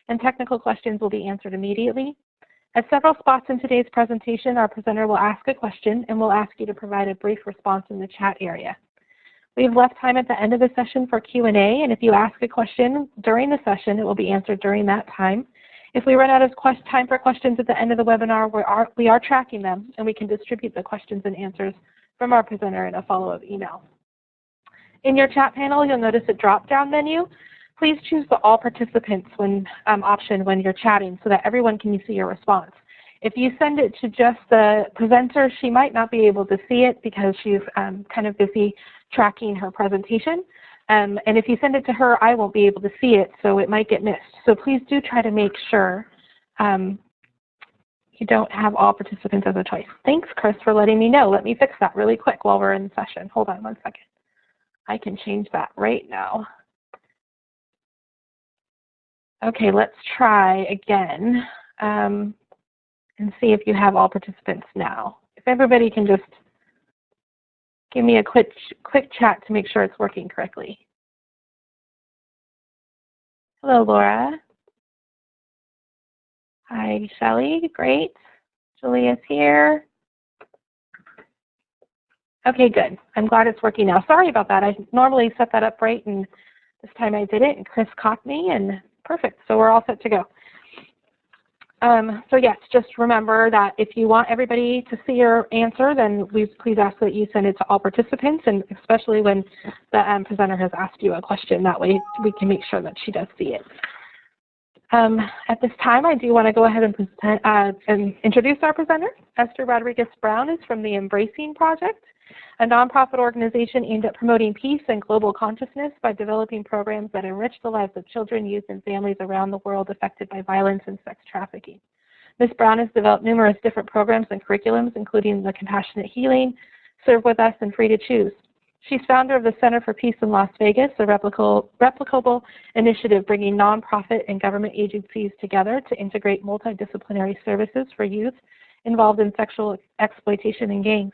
and technical questions will be answered immediately. At several spots in today's presentation, our presenter will ask a question and we'll ask you to provide a brief response in the chat area. We have left time at the end of the session for Q&A, and if you ask a question during the session, it will be answered during that time. If we run out of time for questions at the end of the webinar, we are tracking them, and we can distribute the questions and answers from our presenter in a follow-up email. In your chat panel, you'll notice a drop-down menu. Please choose the All Participants option when you're chatting so that everyone can see your response. If you send it to just the presenter, she might not be able to see it because she's kind of busy tracking her presentation. And if you send it to her, I won't be able to see it, so it might get missed. So please do try to make sure you don't have all participants as a choice. Thanks, Chris, for letting me know. Let me fix that really quick while we're in the session. Hold on one second. I can change that right now. Okay, let's try again and see if you have all participants now. If everybody can just give me a quick chat to make sure it's working correctly. Hello, Laura. Hi, Shelly. Great. Julia's here. Okay, good. I'm glad it's working now. Sorry about that. I normally set that up right, and this time I did it, and Chris caught me, and perfect. So we're all set to go. So yes, just remember that if you want everybody to see your answer, then please ask that you send it to all participants, and especially when the presenter has asked you a question. That way we can make sure that she does see it. At this time, I do want to go ahead and present and introduce our presenter. Esther Rodriguez-Brown is from the Embracing Project, a nonprofit organization aimed at promoting peace and global consciousness by developing programs that enrich the lives of children, youth, and families around the world affected by violence and sex trafficking. Ms. Brown has developed numerous different programs and curriculums, including the Compassionate Healing, Serve With Us, and Free to Choose. She's founder of the Center for Peace in Las Vegas, a replicable initiative bringing nonprofit and government agencies together to integrate multidisciplinary services for youth involved in sexual exploitation and gangs.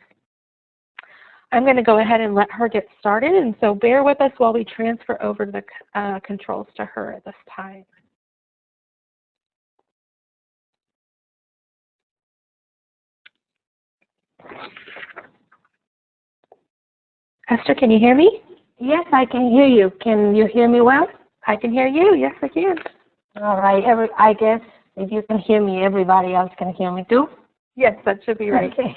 I'm going to go ahead and let her get started, and so bear with us while we transfer over the controls to her at this time. Esther, can you hear me? Yes, I can hear you. Can you hear me well? I can hear you. Yes, I can. All right. I guess if you can hear me, everybody else can hear me too? Yes, that should be right. Okay.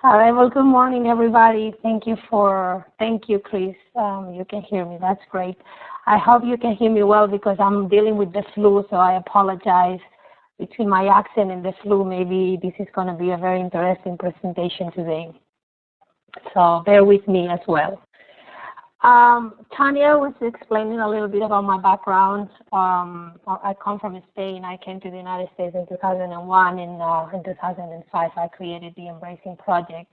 All right. Well, good morning, everybody. Thank you, Chris. You can hear me. That's great. I hope you can hear me well because I'm dealing with the flu, so I apologize. Between my accent and the flu, maybe this is going to be a very interesting presentation today. So bear with me as well. Tanya was explaining a little bit about my background. I come from Spain. I came to the United States in 2001. In 2005, I created the Embracing Project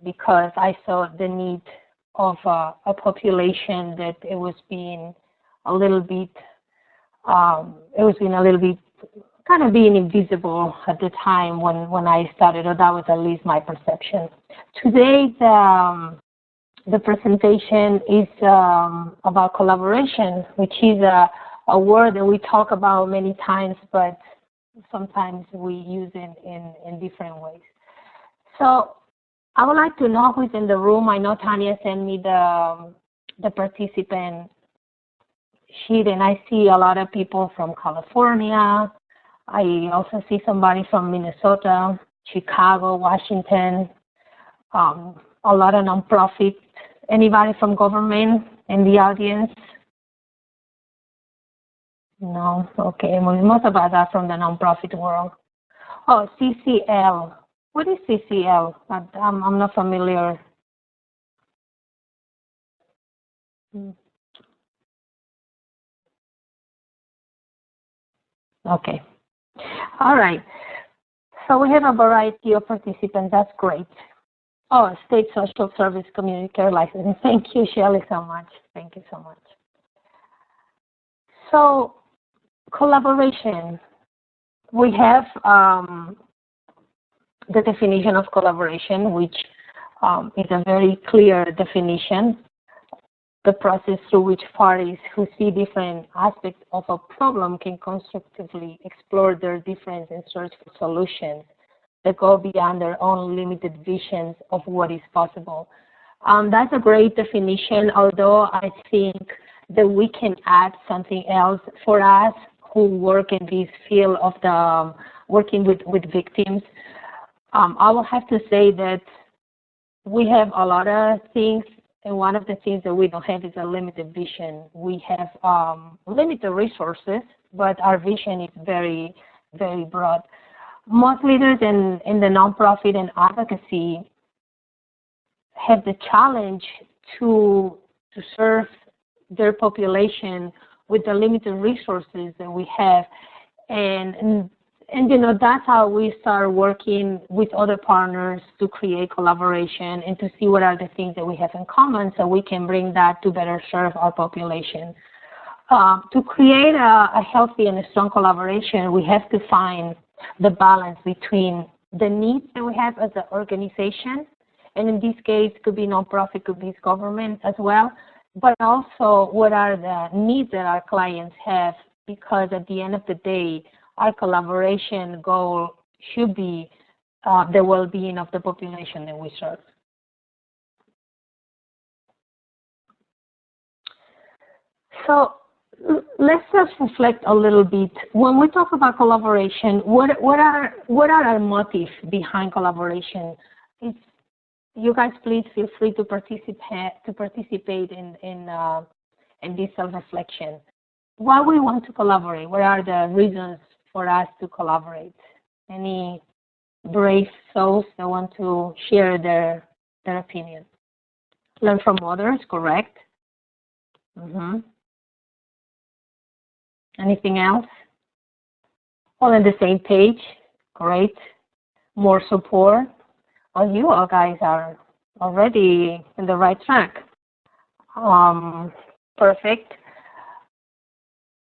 because I saw the need of a population that it was being a little bit kind of being invisible at the time when I started, or that was at least my perception. Today, the presentation is about collaboration, which is a word that we talk about many times, but sometimes we use it in different ways. So I would like to know who's in the room. I know Tanya sent me the participant sheet, and I see a lot of people from California. I also see somebody from Minnesota, Chicago, Washington, a lot of nonprofit. Anybody from government in the audience? No? Okay, well, most of us are from the nonprofit world. Oh, CCL. What is CCL? I'm not familiar. Okay. All right. So we have a variety of participants. That's great. Oh, State Social Service Community Care Licensing. Thank you, Shelley, so much. Thank you so much. So, collaboration. We have the definition of collaboration, which is a very clear definition. the process through which parties who see different aspects of a problem can constructively explore their difference and search for solutions that go beyond their own limited visions of what is possible. That's a great definition, although I think that we can add something else for us who work in this field of the working with victims. I will have to say that we have a lot of things, and one of the things that we don't have is a limited vision. We have limited resources, but our vision is very, very broad. Most leaders in the nonprofit and advocacy have the challenge to serve their population with the limited resources that we have, and you know, that's how we start working with other partners to create collaboration and to see what are the things that we have in common so we can bring that to better serve our population. To create a healthy and a strong collaboration, we have to find the balance between the needs that we have as an organization, and in this case, it could be nonprofit, could be government as well, but also what are the needs that our clients have, because at the end of the day, our collaboration goal should be the well-being of the population that we serve. So let's just reflect a little bit. When we talk about collaboration, what are our motives behind collaboration? You guys please feel free to participate in this self-reflection. Why we want to collaborate? What are the reasons for us to collaborate? Any brave souls that want to share their opinion? Learn from others, correct? Anything else? All on the same page, great. More support. Well, you all guys are already in the right track. Perfect.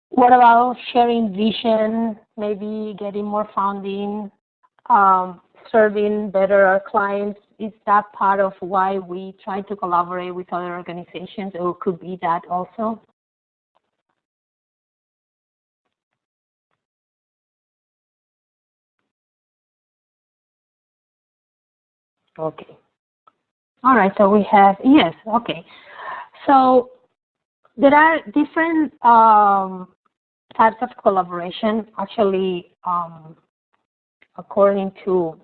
What about sharing vision, maybe getting more funding, serving better our clients? Is that part of why we try to collaborate with other organizations, or could be that also? Okay. All right, so we have, yes, okay. So there are different types of collaboration. Actually, according to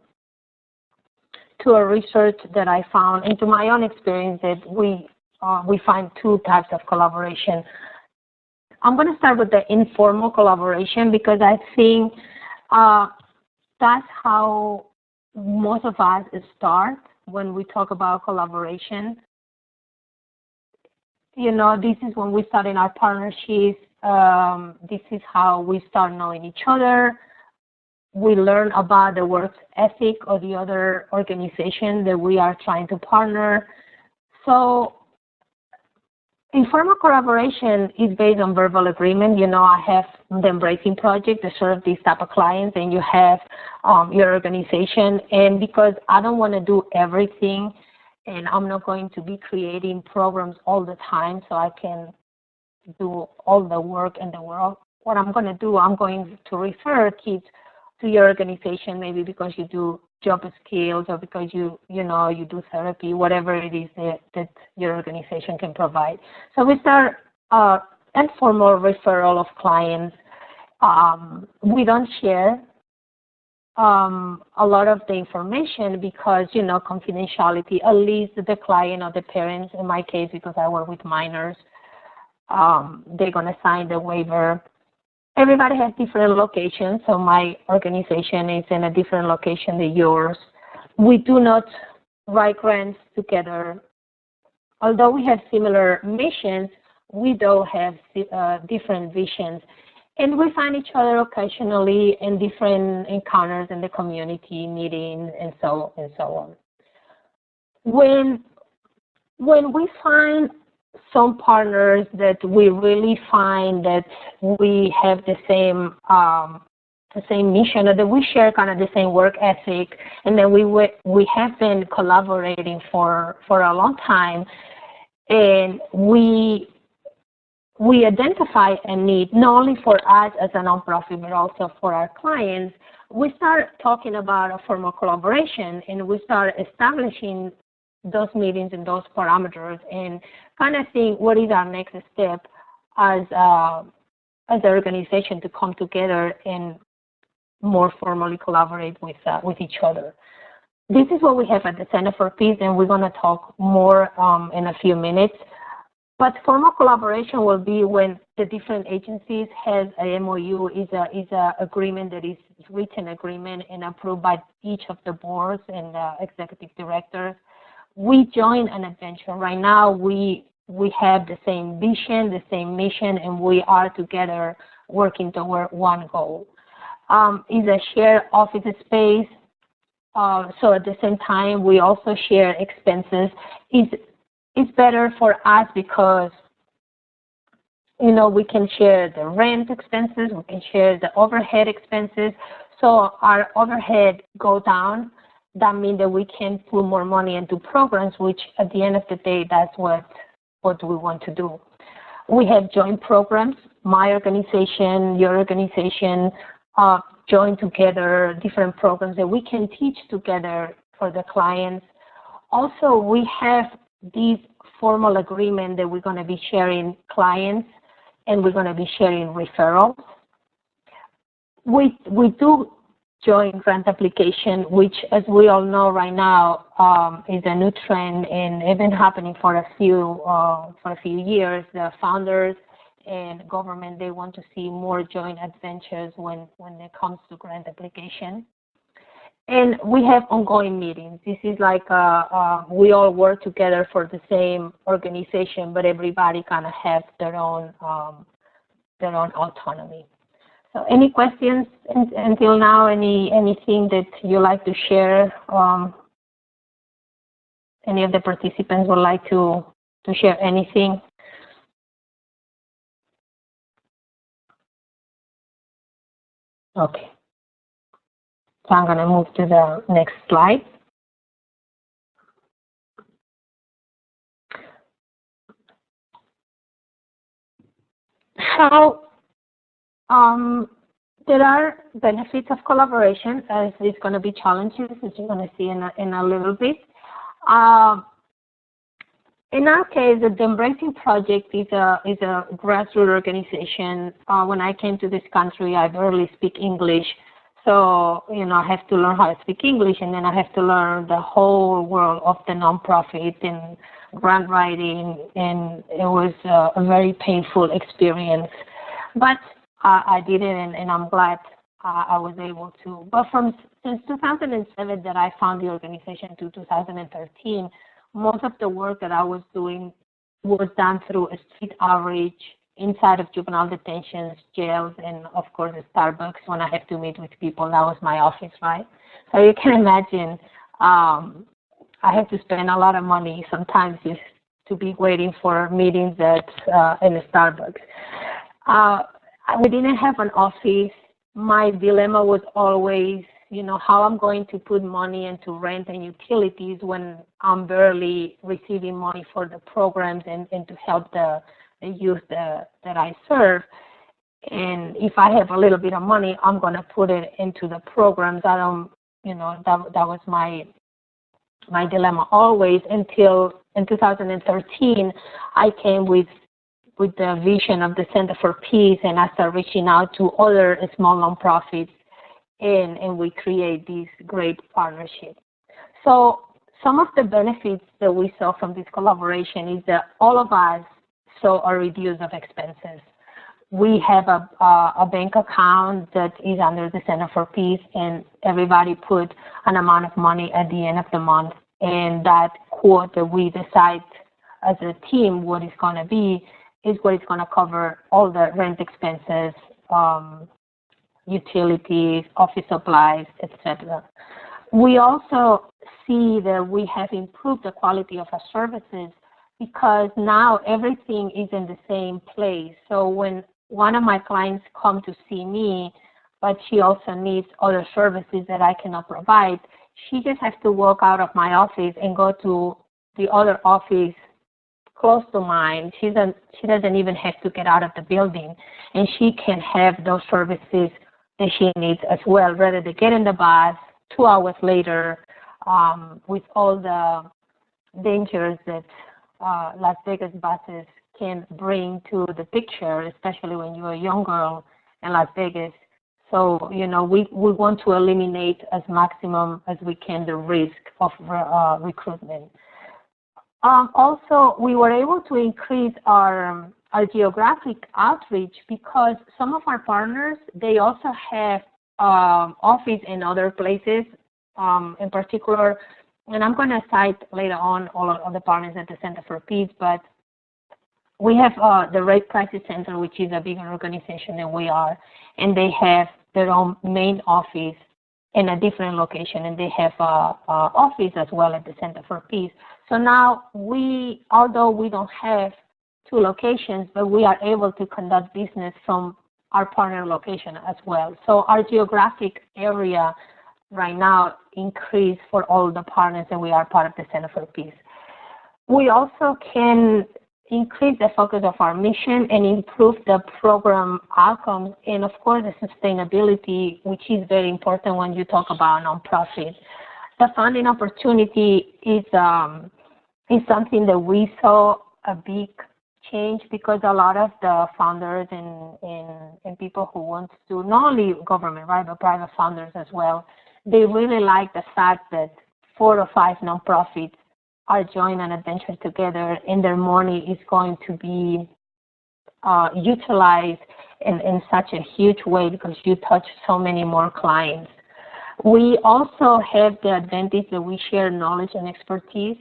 a research that I found, and to my own experience, that we find two types of collaboration. I'm going to start with the informal collaboration because I think that's how most of us start when we talk about collaboration. You know, this is when we start in our partnerships. This is how we start knowing each other. We learn about the work ethic of the other organization that we are trying to partner. So informal collaboration is based on verbal agreement. You know, I have the Embracing Project to serve these type of clients, and you have your organization. And because I don't want to do everything, and I'm not going to be creating programs all the time so I can do all the work in the world, what I'm going to do, I'm going to refer kids to your organization, maybe because you do job skills or because you do therapy, whatever it is that your organization can provide. So we start informal referral of clients. We don't share a lot of the information because, you know, confidentiality, at least the client or the parents, in my case, because I work with minors, they're going to sign the waiver. Everybody has different locations, so my organization is in a different location than yours. We do not write grants together. Although we have similar missions, we do have different visions. And we find each other occasionally in different encounters in the community, meetings, and so on. When we find some partners that we really find that we have the same mission, or that we share kind of the same work ethic, and then we have been collaborating for a long time, And we identify a need not only for us as a nonprofit, but also for our clients. We start talking about a formal collaboration, and we start establishing those meetings and those parameters, and kind of think what is our next step as an organization to come together and more formally collaborate with each other. This is what we have at the Center for Peace, and we're going to talk more in a few minutes. But formal collaboration will be when the different agencies has a MOU, is a agreement that is written agreement and approved by each of the boards and executive directors. We join an adventure. Right now, we have the same vision, the same mission, and we are together working toward one goal. Is a shared office space. So at the same time, we also share expenses. It's better for us because, you know, we can share the rent expenses, we can share the overhead expenses. So our overhead go down. That means that we can put more money into programs, which at the end of the day, that's what we want to do. We have joint programs, my organization, your organization, join together different programs that we can teach together for the clients. Also, we have these formal agreement that we're going to be sharing clients and we're going to be sharing referrals. We do joint grant application, which, as we all know right now, is a new trend and it's been happening for a few years. The founders and government, they want to see more joint adventures when it comes to grant application. And we have ongoing meetings. This is like we all work together for the same organization, but everybody kind of has their own autonomy. So any questions until now? Anything that you like to share? Any of the participants would like to share anything? Okay. So I'm going to move to the next slide. So there are benefits of collaboration, as it's going to be challenges, as you're going to see in a little bit. In our case, the Embracing Project is a grassroots organization. When I came to this country, I barely speak English. So, you know, I have to learn how to speak English, and then I have to learn the whole world of the nonprofit and grant writing, and it was a very painful experience. But I did it, and I'm glad I was able to. But since 2007 that I found the organization to 2013, most of the work that I was doing was done through a street outreach inside of juvenile detentions, jails, and of course the Starbucks when I have to meet with people. That was my office, right? So you can imagine I have to spend a lot of money sometimes just to be waiting for meetings in a Starbucks. We didn't have an office. My dilemma was always, you know, how I'm going to put money into rent and utilities when I'm barely receiving money for the programs and to help the youth that I serve. And if I have a little bit of money, I'm going to put it into the programs. I don't, you know, that was my dilemma always, until in 2013, I came with the vision of the Center for Peace, and I started reaching out to other small nonprofits, and we create these great partnerships. So some of the benefits that we saw from this collaboration is that all of us saw a reduce of expenses. We have a bank account that is under the Center for Peace, and everybody put an amount of money at the end of the month, and that quote that we decide as a team what it's going to be is what is going to cover all the rent expenses, utilities, office supplies, etc. We also see that we have improved the quality of our services because now everything is in the same place. So when one of my clients come to see me, but she also needs other services that I cannot provide, she just has to walk out of my office and go to the other office close to mine. She doesn't even have to get out of the building, and she can have those services that she needs as well, rather than get in the bus 2 hours later with all the dangers that Las Vegas buses can bring to the picture, especially when you're a young girl in Las Vegas. So, you know, we want to eliminate as maximum as we can the risk of recruitment. Also, we were able to increase our geographic outreach because some of our partners, they also have office in other places, in particular, and I'm going to cite later on all of the partners at the Center for Peace, but we have the Rape Crisis Center, which is a bigger organization than we are, and they have their own main office in a different location, and they have an office as well at the Center for Peace. So now although we don't have 2 locations, but we are able to conduct business from our partner location as well. So our geographic area right now increased for all the partners that we are part of the Center for Peace. We also can increase the focus of our mission and improve the program outcomes, and of course the sustainability, which is very important when you talk about nonprofit. The funding opportunity is something that we saw a big change because a lot of the founders and people who want to, not only government, right, but private founders as well, they really like the fact that 4 or 5 nonprofits are joining an adventure together, and their money is going to be utilized in such a huge way because you touch so many more clients. We also have the advantage that we share knowledge and expertise.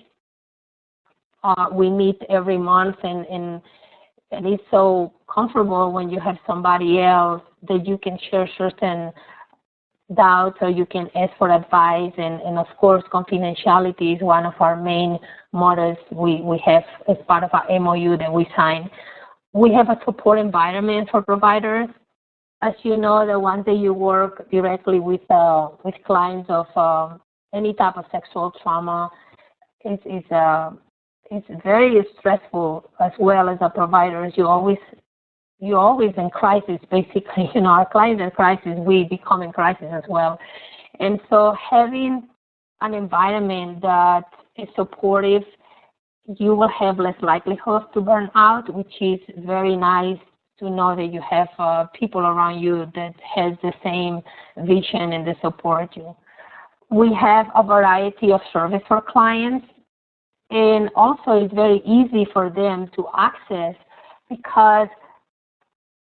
We meet every month, and it's so comfortable when you have somebody else that you can share certain doubts or you can ask for advice, and of course confidentiality is one of our main mottos we have as part of our MOU that we signed. We have a support environment for providers. As you know, the ones that you work directly with clients of any type of sexual trauma, it's very stressful as well as a provider. You're always in crisis, basically. You know, our clients in crisis, we become in crisis as well. And so having an environment that is supportive, you will have less likelihood to burn out, which is very nice to know that you have people around you that has the same vision and they support you. We have a variety of service for clients, and also it's very easy for them to access because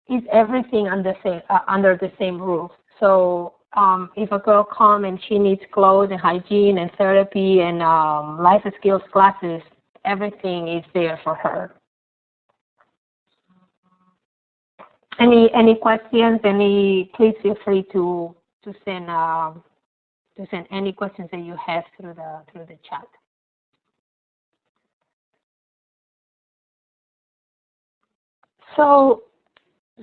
it's everything under the same roof. So if a girl comes and she needs clothes and hygiene and therapy and life skills classes, everything is there for her. Any questions? Please feel free to send any questions that you have through the chat. So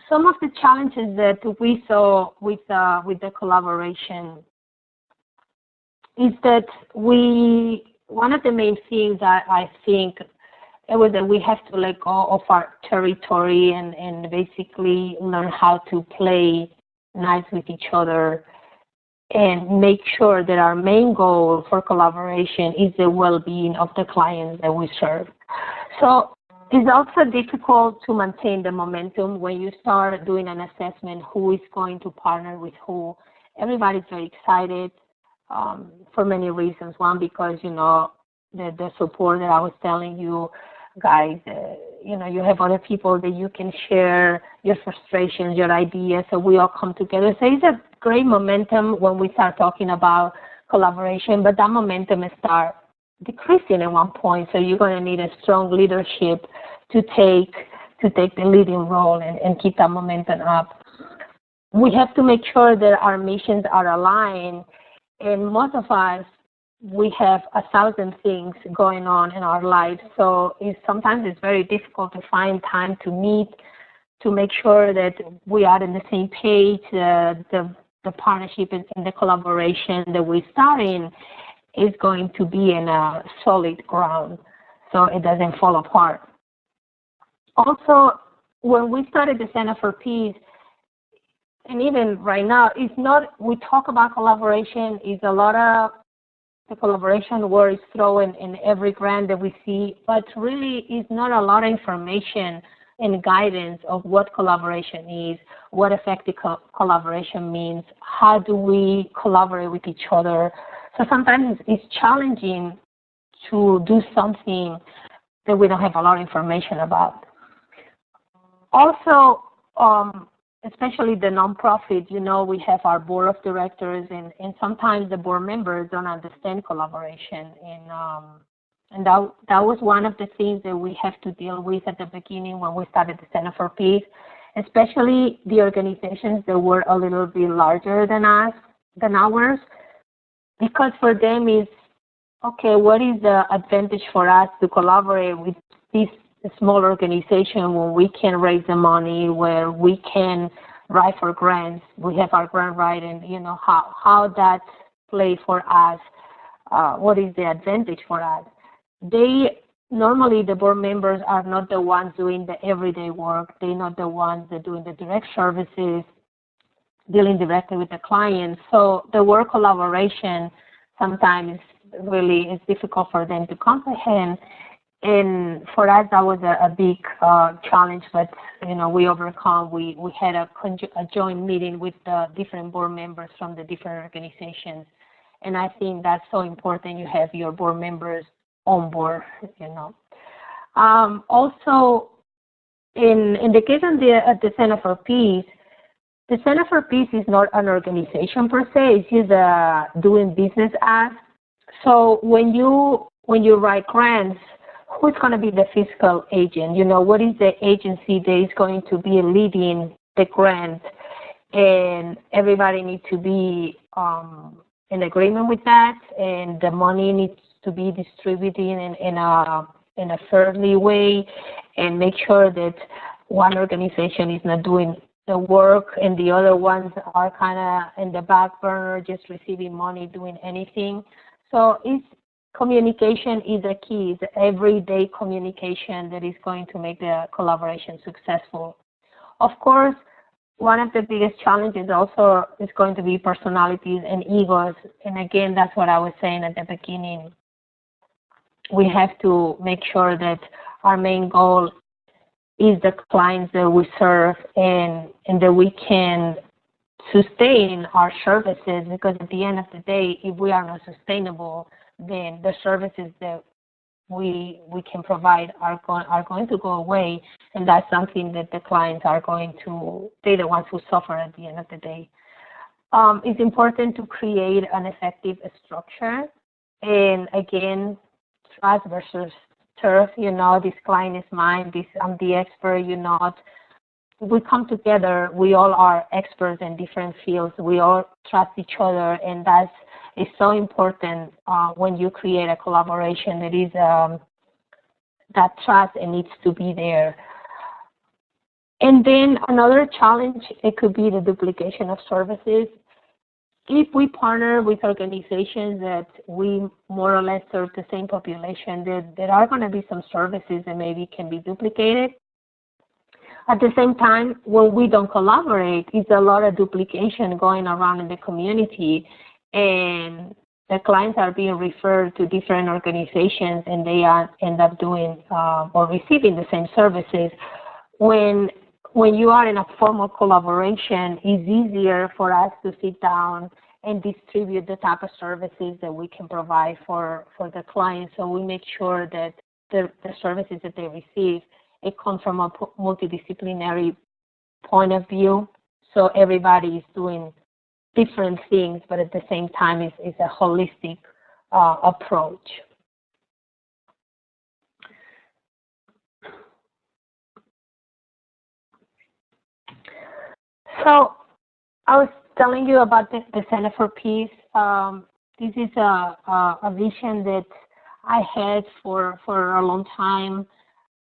some of the challenges that we saw with the collaboration is that one of the main things that I think it was that we have to let go of our territory and basically learn how to play nice with each other and make sure that our main goal for collaboration is the well-being of the clients that we serve. So it's also difficult to maintain the momentum when you start doing an assessment who is going to partner with who. Everybody's very excited for many reasons. One, because, you know, the support that I was telling you guys, you know, you have other people that you can share your frustrations, your ideas, so we all come together. So it's a great momentum when we start talking about collaboration, but that momentum starts decreasing at one point, so you're going to need a strong leadership to take the leading role and keep that momentum up. We have to make sure that our missions are aligned, and most of us, we have 1,000 things going on in our lives, so sometimes it's very difficult to find time to meet, to make sure that we are on the same page, the partnership and the collaboration that we're starting is going to be in a solid ground so it doesn't fall apart. Also, when we started the Center for Peace, and even right now, it's not, we talk about collaboration, it's a lot of the collaboration word is thrown in every grant that we see, but really it's not a lot of information and guidance of what collaboration is, what effective collaboration means, how do we collaborate with each other. So sometimes it's challenging to do something that we don't have a lot of information about. Also, especially the nonprofit, you know, we have our board of directors, and sometimes the board members don't understand collaboration. And that was one of the things that we have to deal with at the beginning when we started the Center for Peace, especially the organizations that were a little bit larger than ours, because for them it's, okay, what is the advantage for us to collaborate with this small organization when we can raise the money, where we can write for grants, we have our grant writing, you know, how that play for us, what is the advantage for us. Normally the board members are not the ones doing the everyday work, they're not the ones that doing the direct services, dealing directly with the clients. So the word collaboration sometimes really is difficult for them to comprehend. And for us, that was a big challenge, but you know, we overcome. We had a joint meeting with the different board members from the different organizations, and I think that's so important. You have your board members on board, you know. Also, in the case of the Center for Peace, the Center for Peace is not an organization per se. It's just doing business as. So when you write grants, who's going to be the fiscal agent? You know, what is the agency that is going to be leading the grant? And everybody needs to be in agreement with that, and the money needs to be distributed in a fairly way, and make sure that one organization is not doing the work and the other ones are kind of in the back burner, just receiving money, doing anything. So communication is a key. It's everyday communication that is going to make the collaboration successful. Of course, one of the biggest challenges also is going to be personalities and egos. And again, that's what I was saying at the beginning. We have to make sure that our main goal is the clients that we serve, and that we can sustain our services, because at the end of the day, if we are not sustainable, then the services that we can provide are going to go away, and that's something that the clients are going to, they're the ones who suffer at the end of the day. It's important to create an effective structure, and again, trust versus turf. You know, this client is mine, I'm the expert, you're not. We come together, we all are experts in different fields, we all trust each other, and that's is so important when you create a collaboration. It is that trust, and needs to be there. And then another challenge, it could be the duplication of services. If we partner with organizations that we more or less serve the same population, there are going to be some services that maybe can be duplicated. At the same time, when we don't collaborate, it's a lot of duplication going around in the community, and the clients are being referred to different organizations, and they end up doing or receiving the same services. When you are in a formal collaboration, it's easier for us to sit down and distribute the type of services that we can provide for the clients. So we make sure that the services that they receive, it comes from a multidisciplinary point of view. So everybody is doing different things, but at the same time, it's a holistic approach. So I was telling you about the Center for Peace. This is a vision that I had for a long time.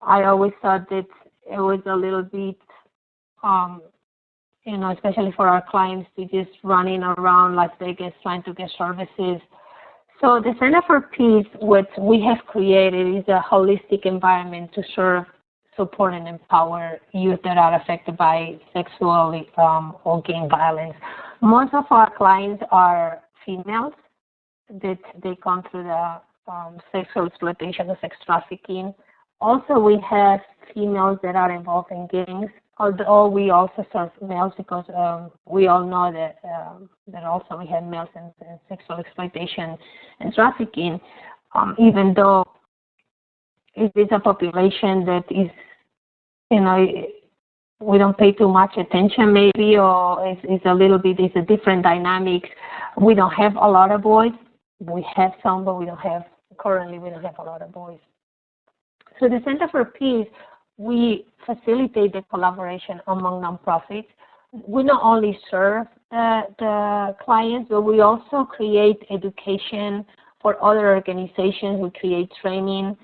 I always thought that it was a little bit, you know, especially for our clients, to just running around Las Vegas trying to get services. So the Center for Peace, what we have created is a holistic environment to serve support and empower youth that are affected by sexual or gang violence. Most of our clients are females that they come through the sexual exploitation or sex trafficking. Also, we have females that are involved in gangs, although we also serve males because we all know that also we have males in sexual exploitation and trafficking, even though it is a population that is, we don't pay too much attention maybe, or it's a little bit, it's a different dynamics. We don't have a lot of boys. We have some, but currently we don't have a lot of boys. So the Center for Peace, we facilitate the collaboration among nonprofits. We not only serve the clients, but we also create education for other organizations. We create training.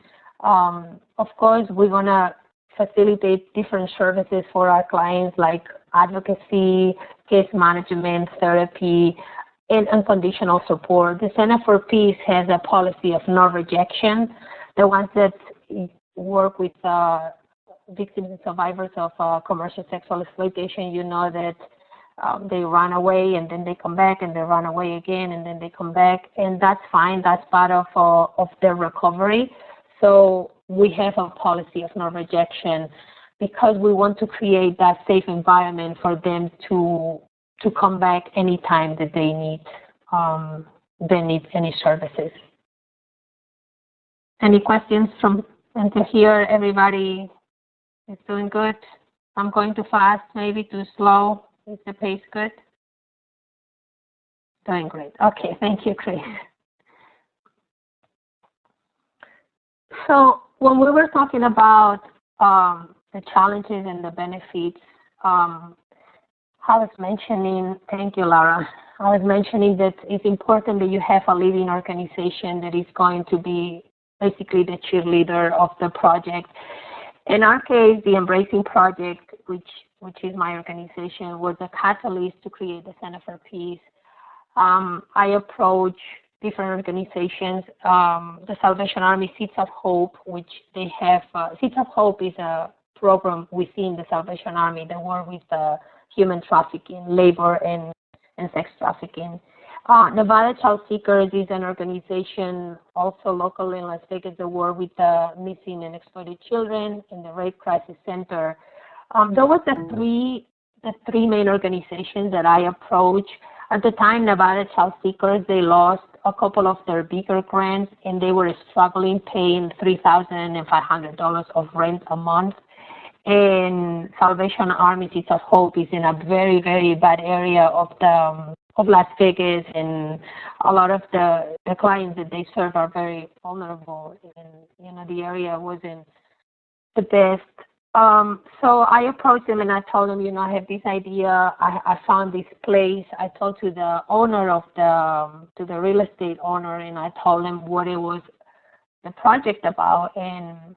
Of course, we're going to facilitate different services for our clients like advocacy, case management, therapy, and unconditional support. The Center for Peace has a policy of no rejection. The ones that work with victims and survivors of commercial sexual exploitation, you know that they run away and then they come back and they run away again and then they come back, and that's fine. That's part of their recovery. So we have a policy of no rejection because we want to create that safe environment for them to come back anytime that they need any services. Any questions from until here? Everybody is doing good? I'm going too fast, maybe too slow. Is the pace good? Doing great. Okay, thank you, Chris. So when we were talking about the challenges and the benefits, I was mentioning, thank you, Laura. I was mentioning that it's important that you have a leading organization that is going to be basically the cheerleader of the project. In our case, the Embracing Project, which is my organization, was a catalyst to create the Center for Peace. I approach different organizations. The Salvation Army Seeds of Hope, which they have, Seeds of Hope is a program within the Salvation Army that work with human trafficking, labor, and sex trafficking. Nevada Child Seekers is an organization also local in Las Vegas that work with missing and exploited children in the Rape Crisis Center. Those were the three main organizations that I approached. At the time, Nevada Child Seekers, they lost a couple of their bigger grants, and they were struggling paying $3,500 of rent a month. And Salvation Army Seeds of Hope is in a very, very bad area of Las Vegas, and a lot of the clients that they serve are very vulnerable, and the area wasn't the best. So I approached them and I told them, I have this idea. I found this place. I talked to the owner of to the real estate owner, and I told them what it was, the project about, and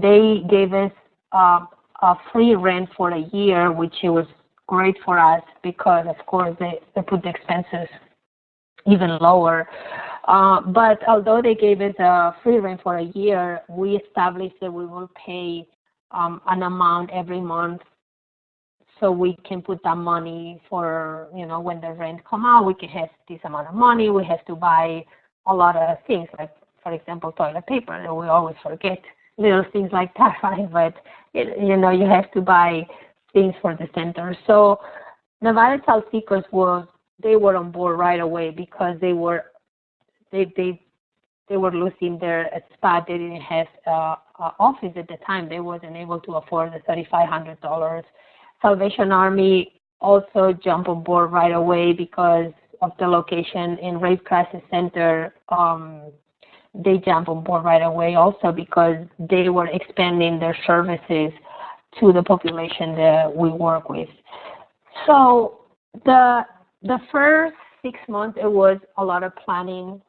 they gave us a free rent for a year, which it was great for us because, of course, they put the expenses even lower. But although they gave us a free rent for a year, we established that we will pay an amount every month, so we can put that money for, when the rent come out, we can have this amount of money. We have to buy a lot of things, like, for example, toilet paper, that we always forget, little things like that, right? But, you have to buy things for the center. So Nevada Child Seekers they were on board right away because they were losing their spot. They didn't have office at the time. They wasn't able to afford the $3,500. Salvation Army also jumped on board right away because of the location in Rape Crisis Center. They jumped on board right away also because they were expanding their services to the population that we work with. So the first 6 months, it was a lot of planning.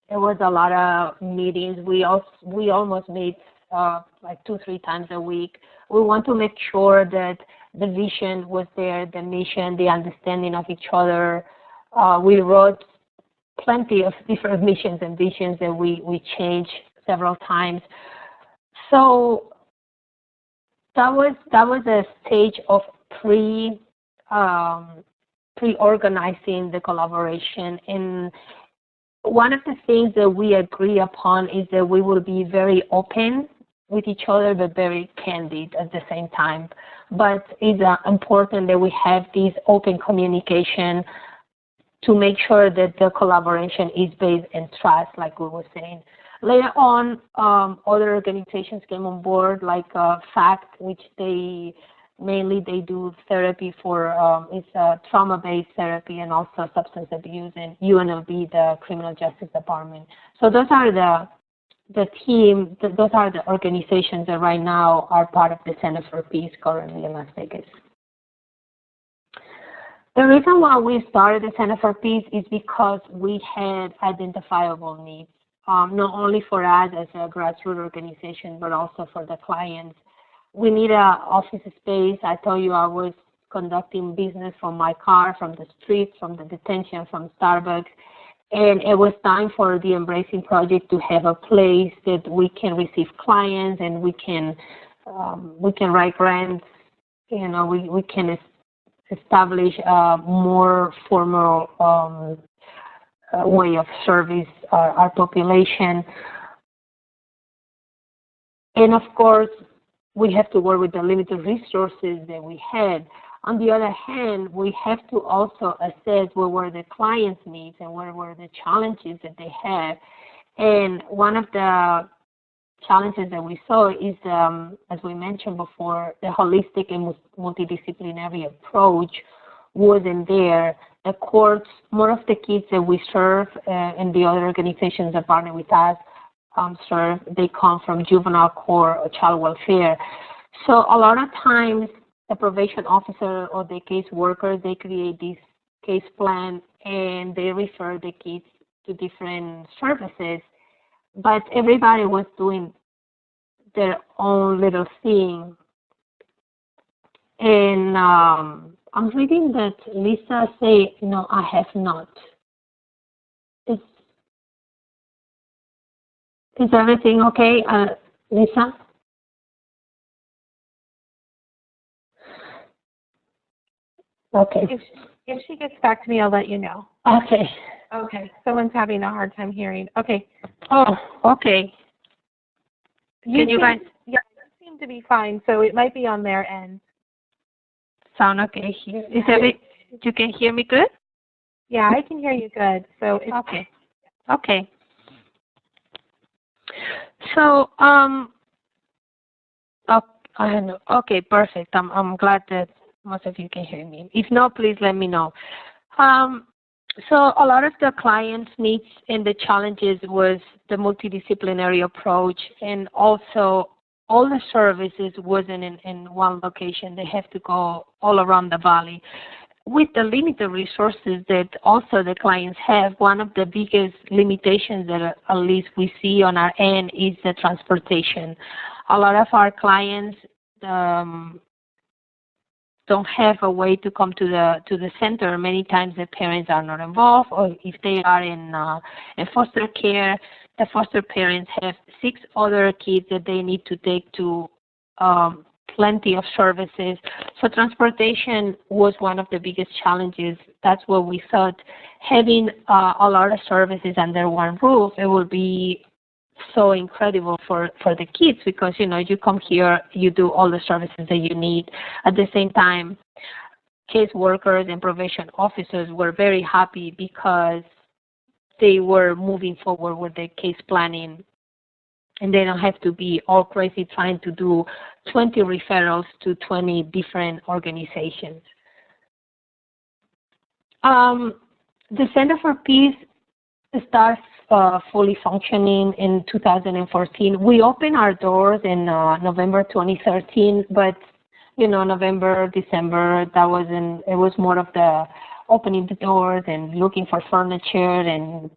It was a lot of meetings. We almost meet like 2-3 times a week. We want to make sure that the vision was there, the mission, the understanding of each other. We wrote plenty of different missions and visions that we changed several times. So that was a stage of pre-organizing the collaboration. And one of the things that we agree upon is that we will be very open with each other, but very candid at the same time. But it's important that we have this open communication to make sure that the collaboration is based in trust, like we were saying. Later on, other organizations came on board, like FACT, which they do therapy for, it's trauma-based therapy and also substance abuse, and UNLV, the Criminal Justice Department. So those are those are the organizations that right now are part of the Center for Peace currently in Las Vegas. The reason why we started the Center for Peace is because we had identifiable needs, not only for us as a grassroots organization, but also for the clients. We need an office space. I told you I was conducting business from my car, from the streets, from the detention, from Starbucks. And it was time for the Embracing Project to have a place that we can receive clients and we can write grants. You know, we can establish a more formal way of service our population. And of course, we have to work with the limited resources that we had. On the other hand, we have to also assess what were the clients' needs and what were the challenges that they have. And one of the challenges that we saw is, as we mentioned before, the holistic and multidisciplinary approach wasn't there. The courts, more of the kids that we serve and the other organizations that partner with us serve, they come from juvenile court or child welfare. So a lot of times, the probation officer or the case worker, they create this case plan and they refer the kids to different services. But everybody was doing their own little thing. And I'm reading that Lisa say, no, I have not. Is everything okay, Lisa? Okay. If she gets back to me, I'll let you know. Okay. Okay. Someone's having a hard time hearing. Okay. Oh, okay. You guys? Yeah, you seem to be fine, so it might be on their end. Sound okay here? You can hear me good? Yeah, I can hear you good. So it's okay. Okay. So okay, perfect. I'm glad that most of you can hear me. If not, please let me know. So a lot of the clients' needs and the challenges was the multidisciplinary approach, and also all the services wasn't in one location. They have to go all around the valley. With the limited resources that also the clients have, one of the biggest limitations that at least we see on our end is the transportation. A lot of our clients don't have a way to come to the center. Many times the parents are not involved, or if they are in foster care, the foster parents have 6 other kids that they need to take to plenty of services. So transportation was one of the biggest challenges. That's what we thought. Having a lot of services under one roof, it will be so incredible for the kids, because you come here, you do all the services that you need. At the same time, case workers and probation officers were very happy because they were moving forward with the case planning, and they don't have to be all crazy trying to do 20 referrals to 20 different organizations. The Center for Peace starts fully functioning in 2014. We opened our doors in November 2013, but November, December, it was more of the opening the doors and looking for furniture and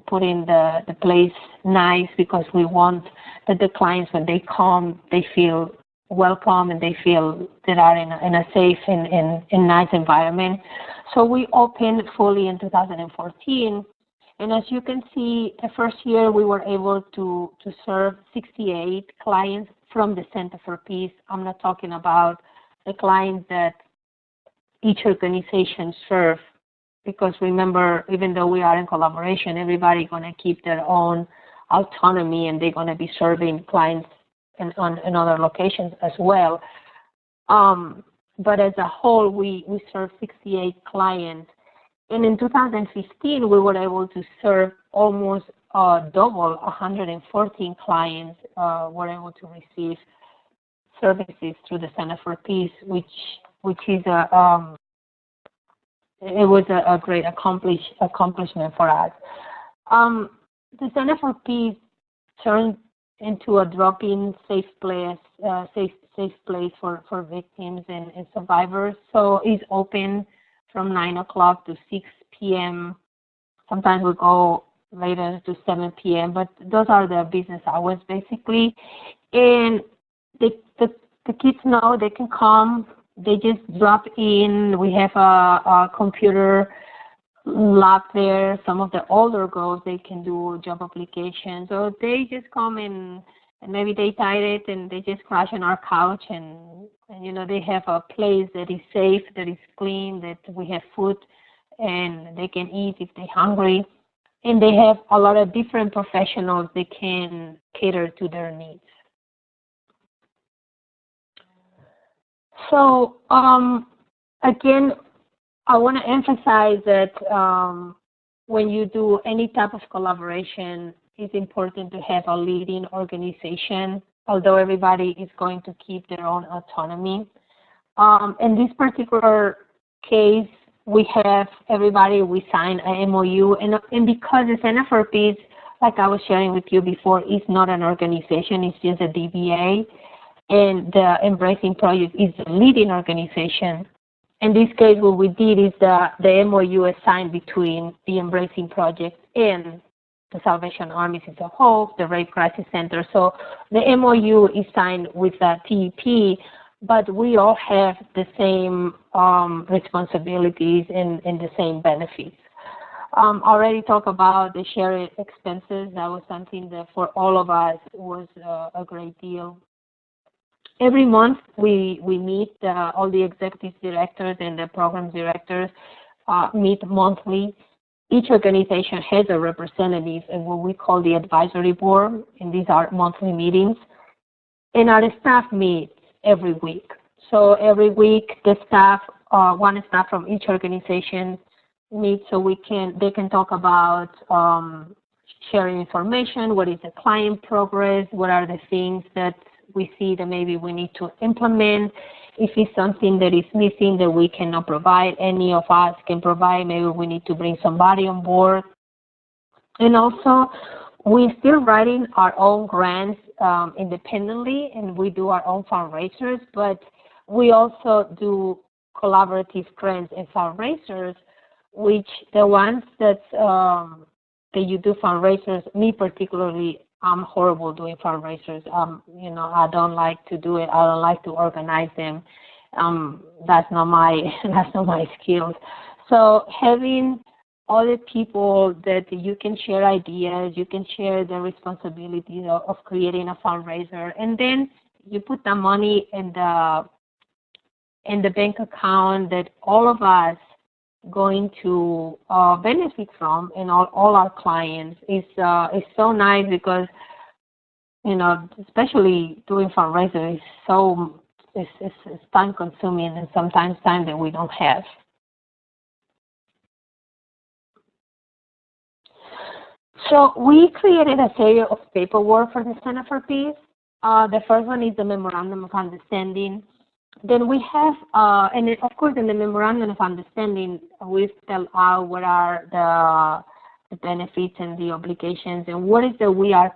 putting the place nice, because we want that the clients, when they come, they feel welcome and they feel they are in a safe and nice environment. So we opened fully in 2014. And as you can see, the first year we were able to serve 68 clients, from the Center for Peace. I'm not talking about the clients that each organization serves, because remember, even though we are in collaboration, everybody's going to keep their own autonomy, and they're going to be serving clients in other locations as well. But as a whole, we serve 68 clients. And in 2015, we were able to serve almost double, 114 clients were able to receive services through the Center for Peace, which is it was a great accomplishment for us. The Center for Peace turned into a drop-in safe place for victims and survivors. So it's open from 9 o'clock to 6 p.m. Sometimes we go later to 7 p.m., but those are the business hours basically. And the kids know they can come. They just drop in. We have a computer lab there. Some of the older girls, they can do job applications. So they just come in, and maybe they tired it and they just crash on our couch, and you know, they have a place that is safe, that is clean, that we have food and they can eat if they're hungry. And they have a lot of different professionals that can cater to their needs. So again, I want to emphasize that when you do any type of collaboration, it's important to have a leading organization, although everybody is going to keep their own autonomy. In this particular case, we have everybody, we sign an MOU, and because the Center for Peace, like I was sharing with you before, is not an organization, it's just a DBA, and the Embracing Project is the leading organization. In this case, what we did is the MOU is signed between the Embracing Project and the Salvation Army as a whole, the Rape Crisis Center. So the MOU is signed with the TEP, but we all have the same responsibilities and the same benefits. Already talked about the shared expenses. That was something that for all of us was a great deal. Every month we meet, all the executive directors and the program directors meet monthly. Each organization has a representative in what we call the advisory board, and these are monthly meetings. And our staff meets every week. So every week the staff, one staff from each organization meets so they can talk about sharing information, what is the client progress, what are the things that we see that maybe we need to implement. If it's something that is missing that we cannot provide, any of us can provide, maybe we need to bring somebody on board. And also, we're still writing our own grants independently, and we do our own fundraisers, but we also do collaborative grants and fundraisers, which the ones that you do fundraisers, me particularly, I'm horrible doing fundraisers. You know, I don't like to do it. I don't like to organize them. That's not my skills. So having other people that you can share ideas, you can share the responsibilities of creating a fundraiser, and then you put the money in the bank account that all of us going to benefit from, and all our clients is so nice, because you know, especially doing fundraising is it's time consuming, and sometimes time that we don't have. So we created a series of paperwork for the Center for Peace. The first one is the Memorandum of Understanding. Then we have, and then of course in the Memorandum of Understanding, we spell out what are the benefits and the obligations, and what is that we are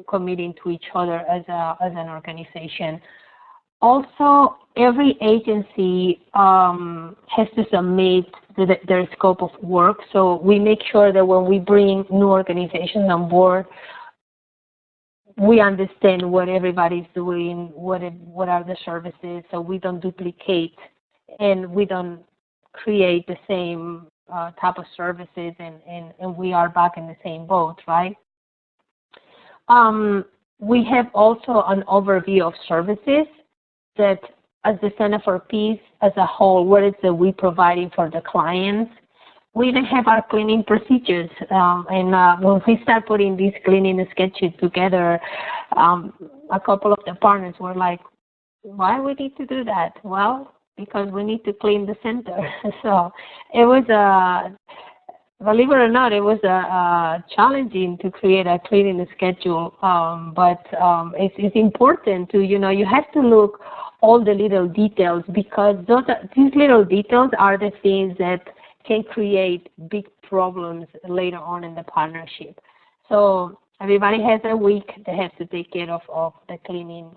committing to each other as an organization. Also, every agency has to submit their scope of work, so we make sure that when we bring new organizations on board, we understand what everybody's doing, what are the services, so we don't duplicate and we don't create the same type of services, and we are back in the same boat, right? We have also an overview of services that, as the Center for Peace as a whole, what is it we providing for the clients. We even have our cleaning procedures, when we start putting these cleaning sketches together, a couple of the partners were like, why we need to do that? Well, because we need to clean the center. So it was believe it or not, it was challenging to create a cleaning schedule, but it's important to, you have to look all the little details, because these little details are the things that can create big problems later on in the partnership. So everybody has a week. They have to take care of the cleaning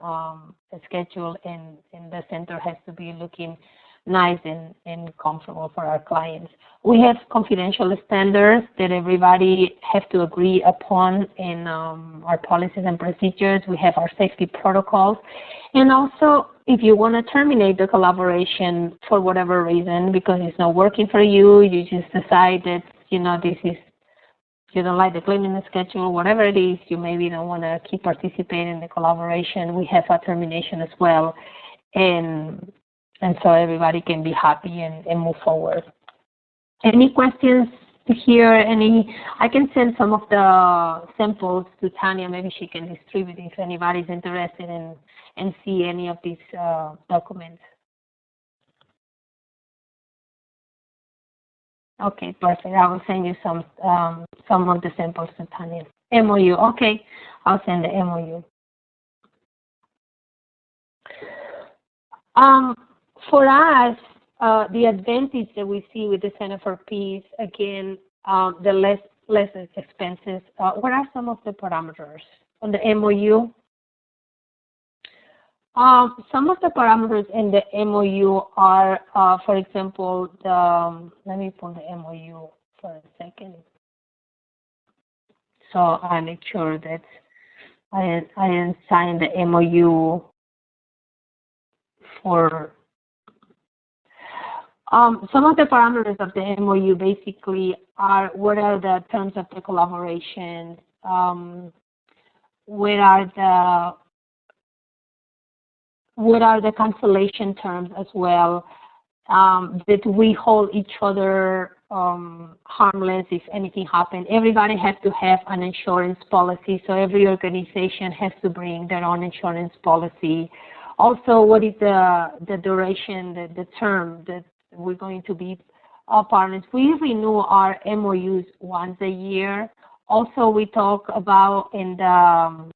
schedule, and the center has to be looking nice and comfortable for our clients. We have confidential standards that everybody have to agree upon in our policies and procedures. We have our safety protocols. And also, if you want to terminate the collaboration for whatever reason, because it's not working for you, you just decide that, this is, you don't like the cleaning schedule, whatever it is, you maybe don't want to keep participating in the collaboration, we have a termination as well. And so everybody can be happy and move forward. Any questions here? I can send some of the samples to Tanya. Maybe she can distribute if anybody's interested in see any of these documents. Okay, perfect. I will send you some of the samples to Tanya. MOU, okay. I'll send the MOU. For us, the advantage that we see with the Center for Peace, again, the less expenses. What are some of the parameters on the MOU? Some of the parameters in the MOU are, for example, let me pull the MOU for a second. So I make sure that I sign the MOU for. Some of the parameters of the MOU basically are what are the terms of the collaboration, what are the cancellation terms as well, that we hold each other harmless if anything happens. Everybody has to have an insurance policy, so every organization has to bring their own insurance policy. Also, what is the duration, the term that we're going to be partners. We renew our MOUs once a year. Also, we talk about in the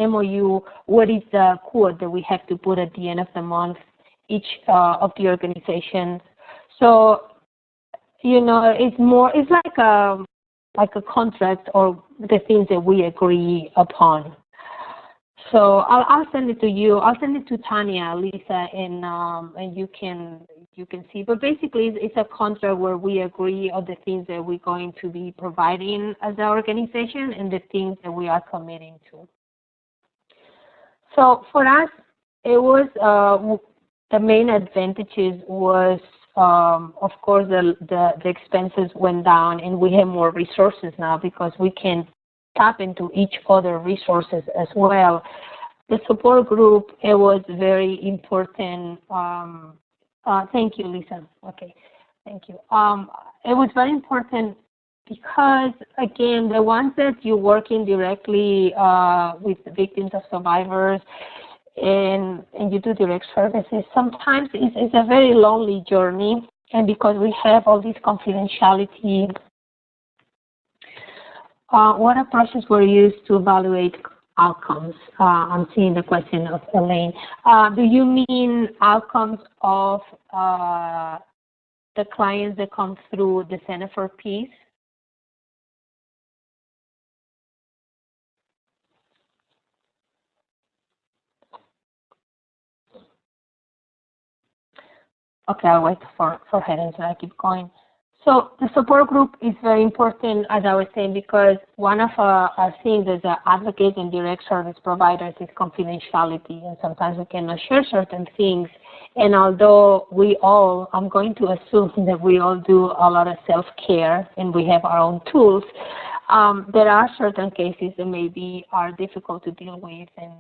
MOU, what is the quote that we have to put at the end of the month, each of the organizations. So, it's like a contract or the things that we agree upon. So I'll send it to you. I'll send it to Tanya, Lisa, and you can see. But basically, it's a contract where we agree on the things that we're going to be providing as an organization and the things that we are committing to. So for us, it was the main advantages was, of course, the expenses went down, and we have more resources now because we can tap into each other resources as well. The support group, it was very important. Thank you, Lisa. Okay, thank you. It was very important because, again, the ones that you're working directly with the victims of survivors and you do direct services, sometimes it's a very lonely journey. And because we have all this confidentiality, what approaches were used to evaluate outcomes? I'm seeing the question of Elaine. Do you mean outcomes of the clients that come through the Center for Peace? Okay, I'll wait for Helen so I keep going. So the support group is very important, as I was saying, because one of our things as advocates and direct service providers is confidentiality, and sometimes we cannot share certain things. And although I'm going to assume that we all do a lot of self-care and we have our own tools, There are certain cases that maybe are difficult to deal with, and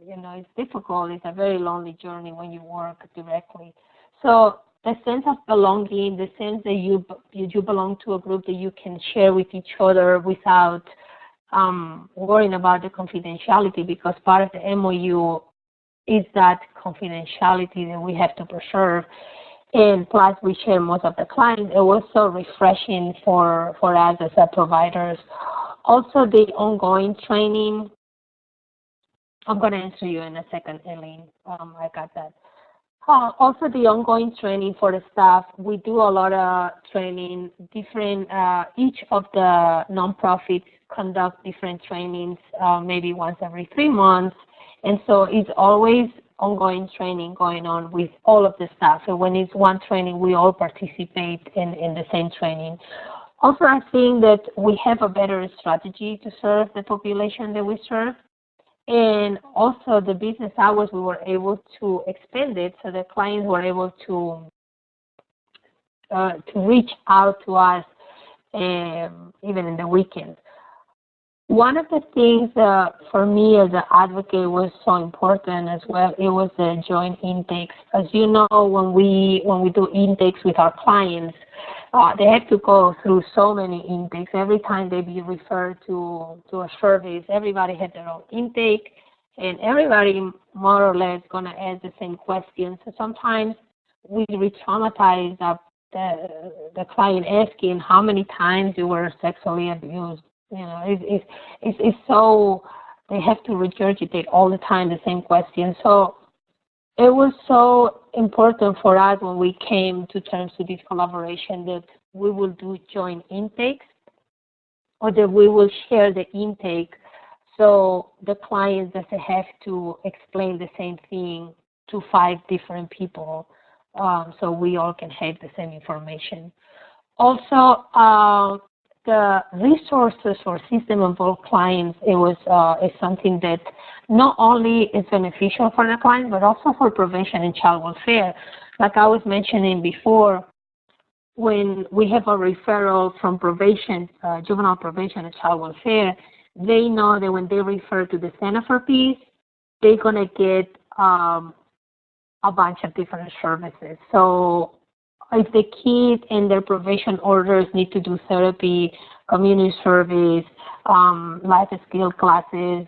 it's difficult. It's a very lonely journey when you work directly. So the sense of belonging, the sense that you belong to a group that you can share with each other without worrying about the confidentiality, because part of the MOU is that confidentiality that we have to preserve. And plus, we share most of the clients. It was so refreshing for us as providers. Also, the ongoing training. I'm going to answer you in a second, Eileen. I got that. Also, the ongoing training for the staff. We do a lot of training. Each of the nonprofits conduct different trainings, maybe once every 3 months. And so it's always ongoing training going on with all of the staff. So when it's one training, we all participate in the same training. Also, I think that we have a better strategy to serve the population that we serve. And also the business hours, we were able to expand it so the clients were able to reach out to us even in the weekend. One of the things for me as an advocate was so important as well, it was the joint intakes. As you know, when we do intakes with our clients, they have to go through so many intakes. Every time they be referred to a service, everybody had their own intake, and everybody more or less going to ask the same questions. So sometimes we re-traumatize the client asking how many times you were sexually abused. It's so, they have to regurgitate all the time the same question. So it was so important for us when we came to terms with this collaboration that we will do joint intakes, or that we will share the intake so the client doesn't have to explain the same thing to 5 different people, so we all can have the same information. Also, the resources for system-involved clients, is something that not only is beneficial for the client, but also for prevention and child welfare. Like I was mentioning before, when we have a referral from probation, juvenile probation and child welfare, they know that when they refer to the Center for Peace, they're going to get a bunch of different services. So if the kid and their probation orders need to do therapy, community service, life skill classes,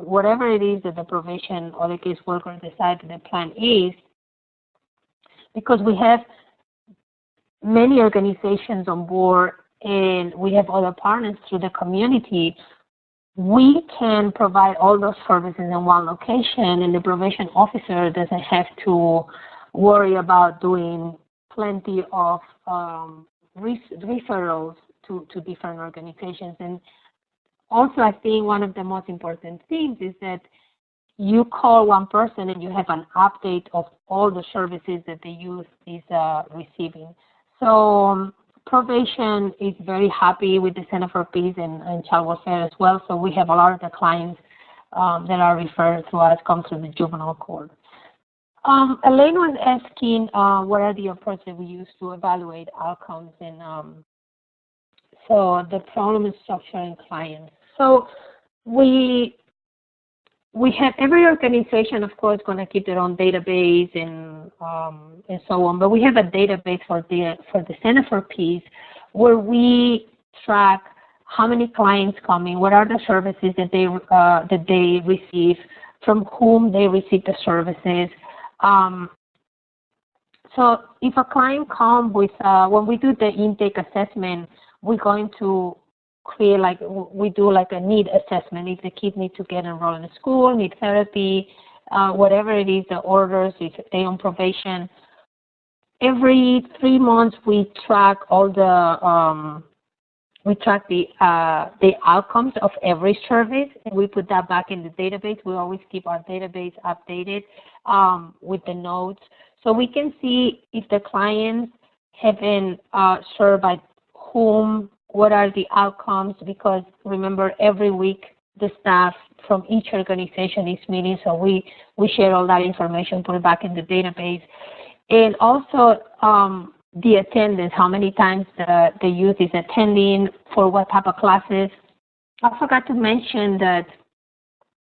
whatever it is that the probation or the caseworker decide the plan is, because we have many organizations on board and we have other partners through the community, we can provide all those services in one location, and the probation officer doesn't have to worry about doing plenty of referrals to different organizations. And also, I think one of the most important things is that you call one person and you have an update of all the services that the youth is receiving. So probation is very happy with the Center for Peace and Child Welfare as well. So we have a lot of the clients that are referred to us come through the juvenile court. Elaine was asking what are the approaches that we use to evaluate outcomes, and so the problem is structuring clients. So we have every organization, of course, going to keep their own database and so on. But we have a database for the Center for Peace, where we track how many clients coming, what are the services that they receive, from whom they receive the services. So if a client comes with, when we do the intake assessment, we're going to create we do a need assessment. If the kid needs to get enrolled in school, need therapy, whatever it is, the orders, if they're on probation. Every 3 months, we track all the, the outcomes of every service, and we put that back in the database. We always keep our database updated with the notes, so we can see if the clients have been served by whom, what are the outcomes, because remember, every week the staff from each organization is meeting, so we share all that information, put it back in the database. And also the attendance, how many times the youth is attending, for what type of classes, I forgot to mention that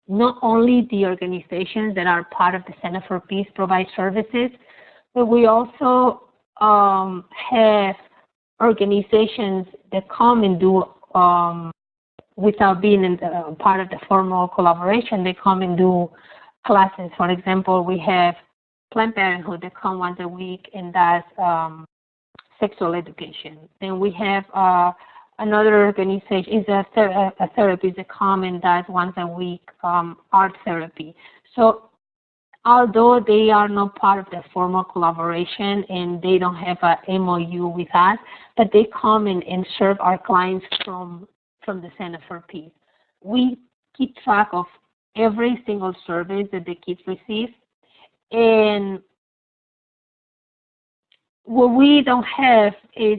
not only the organizations that are part of the Center for Peace provide services, but we also have organizations that come and do, without being part of the formal collaboration, they come and do classes. For example, we have Planned Parenthood that come once a week and does sexual education. Then we have another organization, is a therapist that come and does once a week art therapy. So although they are not part of the formal collaboration and they don't have a MOU with us, but they come and serve our clients from the Center for Peace. We keep track of every single service that the kids receive, and what we don't have is,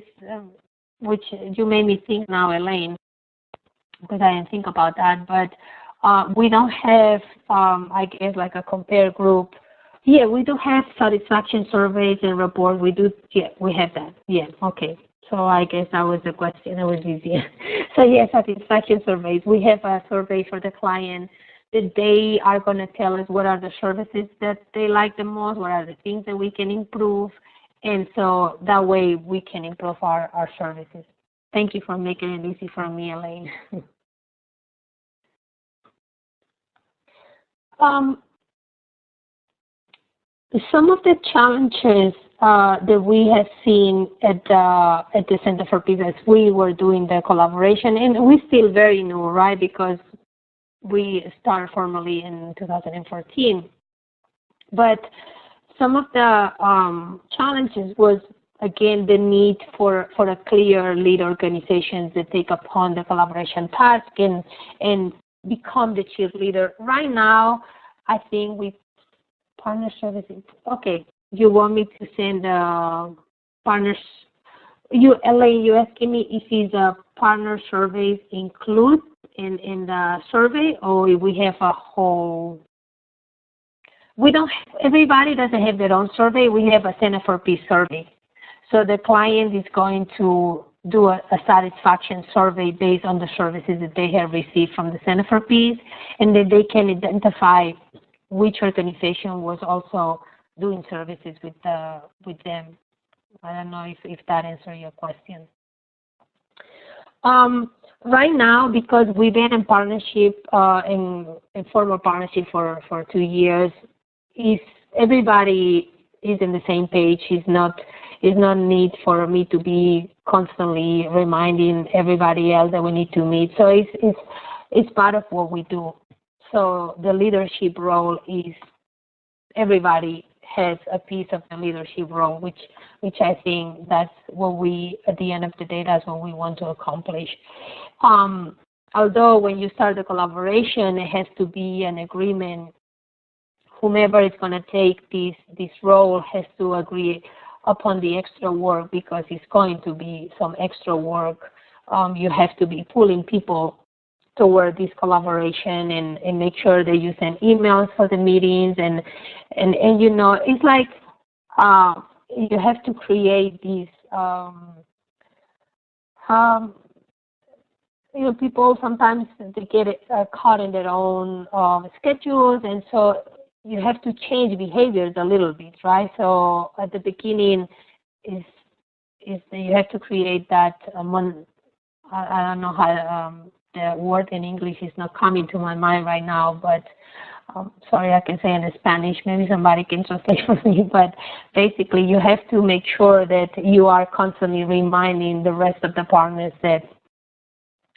which you made me think now, Elaine, because I didn't think about that, but we don't have, I guess, like a compare group. Yeah, we do have satisfaction surveys and reports. We do, yeah, we have that. Yeah, okay. So I guess that was the question. It was easier. So yeah, satisfaction surveys. We have a survey for the client that they are going to tell us what are the services that they like the most, what are the things that we can improve. And so that way we can improve our services. Thank you for making it easy for me, Elaine. Some of the challenges that we have seen at the Center for Peace as we were doing the collaboration, and we're still very new, right, because we started formally in 2014. But some of the challenges was, again, the need for a clear lead organizations that take upon the collaboration task and become the chief leader. Right now, I think we partner services. Okay, you want me to send partners? Elaine, you asking me if these partner surveys include in the survey, or if we have a whole? We don't. Everybody doesn't have their own survey. We have a Center for Peace survey. So the client is going to do a satisfaction survey based on the services that they have received from the Center for Peace, and then they can identify which organization was also doing services with them. I don't know if that answers your question. Right now, because we've been in partnership, in formal partnership for 2 years, everybody is in the same page. It's not need for me to be constantly reminding everybody else that we need to meet. So it's part of what we do. So the leadership role is, everybody has a piece of the leadership role, which I think that's what we, at the end of the day, that's what we want to accomplish. Although when you start the collaboration, it has to be an agreement. Whomever is going to take this role has to agree upon the extra work, because it's going to be some extra work. You have to be pulling people toward this collaboration and make sure that you send emails for the meetings and you know, it's like you have to create these you know, people sometimes they get caught in their own schedules, and so you have to change behaviors a little bit, right? So at the beginning is you have to create that I don't know how the word in English is not coming to my mind right now, but sorry, I can say in Spanish, maybe somebody can translate for me, but basically you have to make sure that you are constantly reminding the rest of the partners that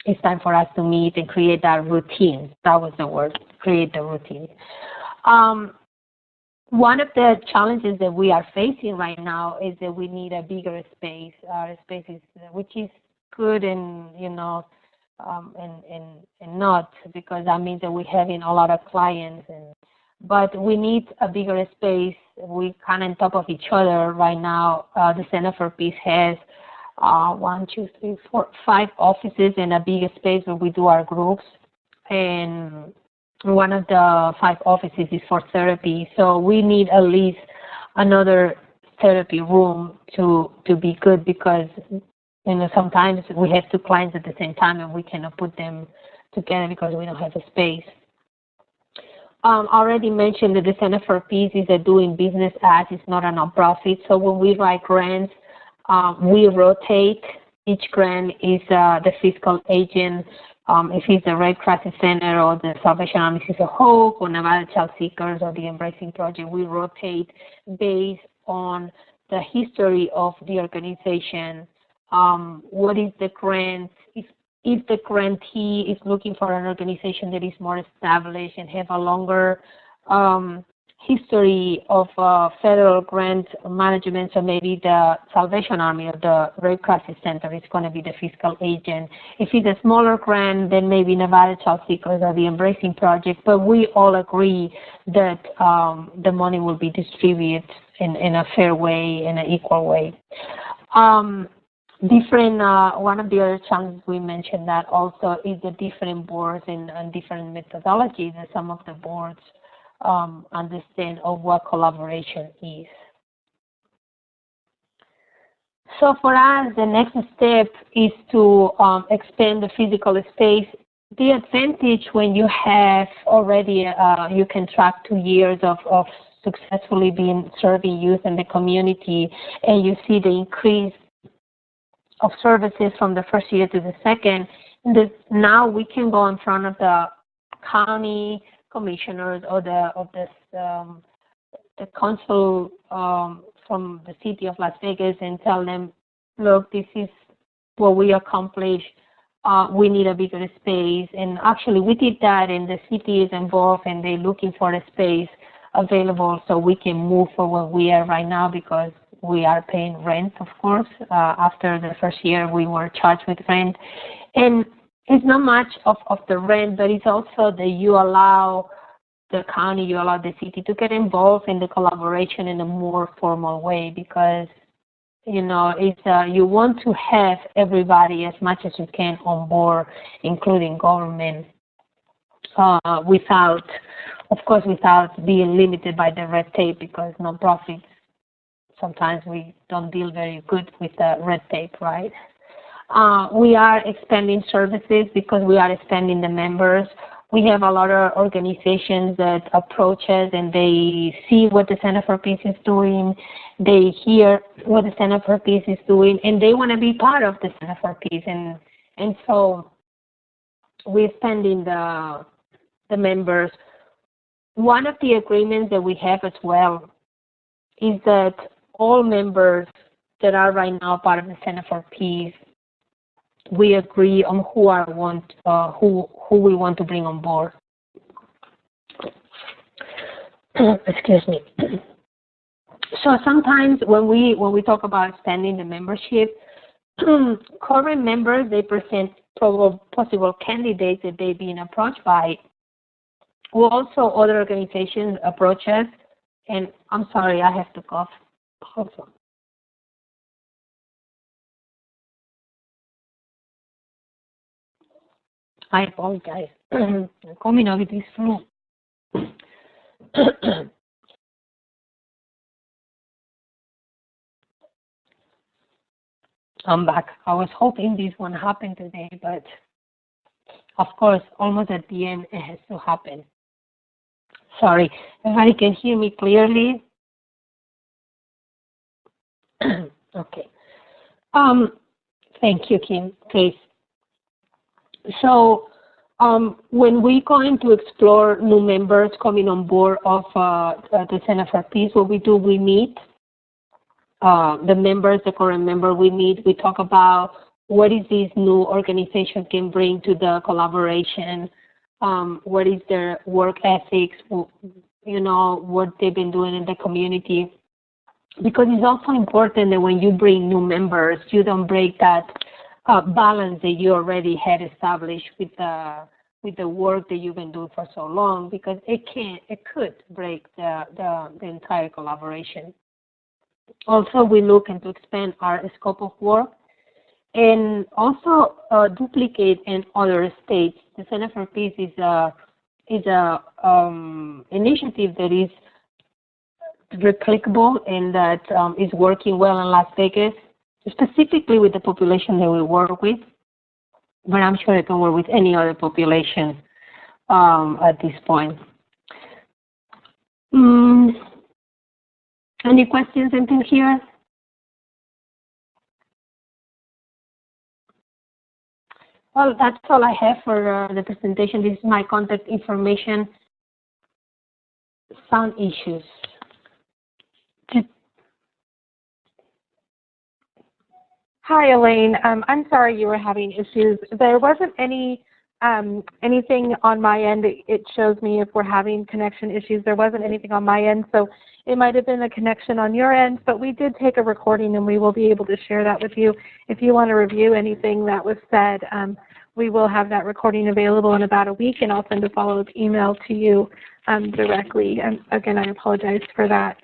it's time for us to meet and create that routine. That was the word, create the routine. One of the challenges that we are facing right now is that we need a bigger space. Our space is, which is good and, you know, and not, because that means that we're having a lot of clients, but we need a bigger space. We kind of on top of each other right now. The Center for Peace has 1, 2, 3, 4, 5 offices in a bigger space where we do our groups, and one of the 5 offices is for therapy. So we need at least another therapy room to be good, because you know, sometimes we have 2 clients at the same time and we cannot put them together because we don't have the space. I already mentioned that the Center for Peace is a doing business as, it's not a nonprofit. So when we write grants, we rotate. Each grant is the fiscal agent. If it's the Red Cross Center or the Salvation Army Sisters of Hope or Nevada Child Seekers or the Embracing Project, we rotate based on the history of the organization. What is the grant? If the grantee is looking for an organization that is more established and have a longer history of federal grant management, so maybe the Salvation Army or the Red Cross Center is going to be the fiscal agent. If it's a smaller grant, then maybe Nevada Child Seekers or the Embracing Project, but we all agree that the money will be distributed in a fair way, in an equal way. One of the other challenges we mentioned that also is the different boards and different methodologies that some of the boards understand of what collaboration is. So for us, the next step is to expand the physical space. The advantage when you have already, you can track 2 years of successfully being serving youth in the community, and you see the increase of services from the first year to the second. Now we can go in front of the county commissioners or the council from the city of Las Vegas and tell them, look, this is what we accomplished. We need a bigger space. And actually, we did that, and the city is involved, and they're looking for a space available so we can move for where we are right now, because we are paying rent, of course. After the first year, we were charged with rent. And it's not much of the rent, but it's also that you allow the county, you allow the city to get involved in the collaboration in a more formal way, because, you know, it's, you want to have everybody as much as you can on board, including government, without being limited by the red tape, because nonprofits, sometimes we don't deal very good with the red tape, right? We are expanding services because we are expanding the members. We have a lot of organizations that approach us and they see what the Center for Peace is doing. They hear what the Center for Peace is doing, and they want to be part of the Center for Peace. And so we're expanding the members. One of the agreements that we have as well is that all members that are right now part of the Center for Peace, we agree on who we want to bring on board. Excuse me. So sometimes when we talk about expanding the membership, current members, they present possible candidates that they've been approached by. Well, also other organizations approach us, and I'm sorry, I have to cough. Hold on. I apologize. I'm coming out with this flu. I'm back. I was hoping this won't happen today, but of course, almost at the end, it has to happen. Sorry. Everybody can hear me clearly? Okay. Thank you, Kim. Please. So when we're going to explore new members coming on board of the Center for Peace, what we do, we meet the members, the current member, we meet, we talk about what is this new organization can bring to the collaboration, what is their work ethics, you know, what they've been doing in the community. Because it's also important that when you bring new members, you don't break that balance that you already had established with the work that you've been doing for so long, because it could break the entire collaboration. Also, we look into expand our scope of work and also duplicate in other states. The Center for Peace is a initiative that is replicable and that is working well in Las Vegas, specifically with the population that we work with. but I'm sure it can work with any other population at this point. Any questions until here? Well, that's all I have for the presentation. This is my contact information. Sound issues. Hi, Elaine. I'm sorry you were having issues. There wasn't anything on my end. It shows me if we're having connection issues. There wasn't anything on my end, so it might have been a connection on your end, but we did take a recording and we will be able to share that with you. If you want to review anything that was said, we will have that recording available in about a week, and I'll send a follow-up email to you directly. And again, I apologize for that.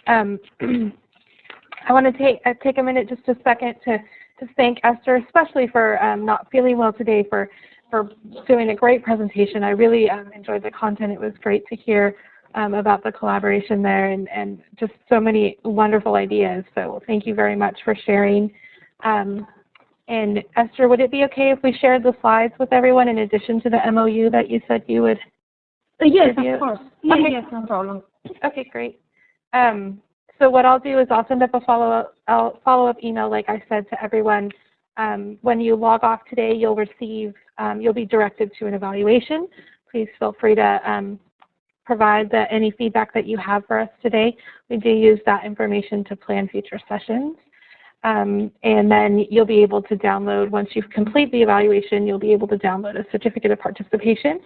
I want to take a minute, just a second, to thank Esther, especially for not feeling well today, for doing a great presentation. I really enjoyed the content. It was great to hear about the collaboration there, and just so many wonderful ideas. So thank you very much for sharing. And Esther, would it be okay if we shared the slides with everyone in addition to the MOU that you said you would? Yes, of course. Okay. Yes, no problem. Okay, great. So what I'll do is I'll send up a follow-up email, like I said, to everyone. When you log off today, you'll be directed to an evaluation. Please feel free to provide any feedback that you have for us today. We do use that information to plan future sessions. And then you'll be able to download, once you complete the evaluation, you'll be able to download a certificate of participation.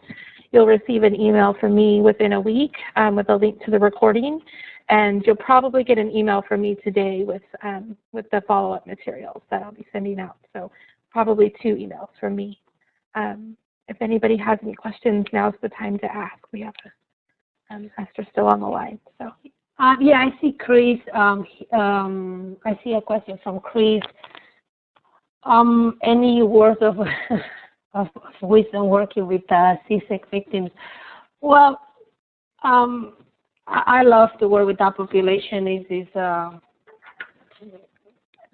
You'll receive an email from me within a week with a link to the recording, and you'll probably get an email from me today with the follow-up materials that I'll be sending out. So probably 2 emails from me. If anybody has any questions, now's the time to ask. We have Esther still on the line. So. Yeah, I see Chris. I see a question from Chris. Any words of wisdom working with CSEC victims? Well, I love to work with that population.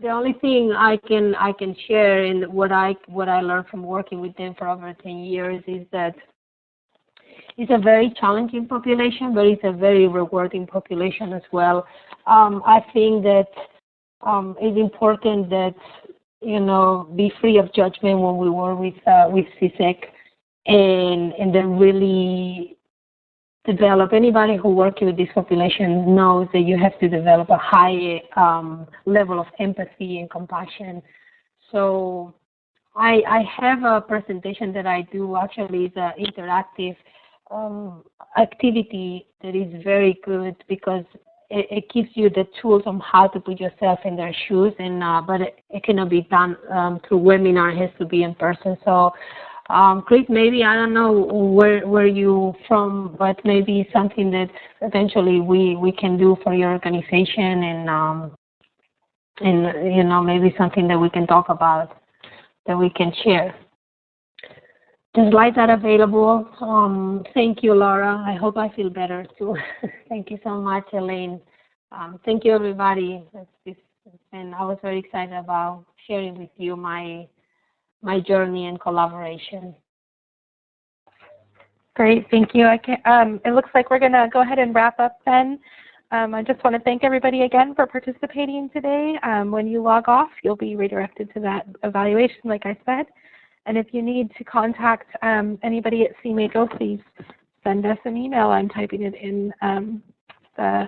The only thing I can share in what I learned from working with them for over 10 years is that it's a very challenging population, but it's a very rewarding population as well. I think that it's important that, be free of judgment when we work with CSEC, and then really develop. Anybody who works with this population knows that you have to develop a high level of empathy and compassion. So I have a presentation that I do. Actually, it's an interactive activity that is very good because it gives you the tools on how to put yourself in their shoes, and but it cannot be done through webinar. It has to be in person. So Chris, maybe, I don't know where you from, but maybe something that eventually we can do for your organization, and maybe something that we can talk about, that we can share. The slides are available. Thank you, Laura. I hope I feel better too. Thank you so much, Elaine. Thank you, everybody. And I was very excited about sharing with you my journey and collaboration. Great, thank you. It looks like we're going to go ahead and wrap up then. I just want to thank everybody again for participating today. When you log off, you'll be redirected to that evaluation, like I said. And if you need to contact anybody at CMACO, please send us an email. I'm typing it in the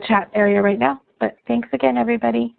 chat area right now. But thanks again, everybody.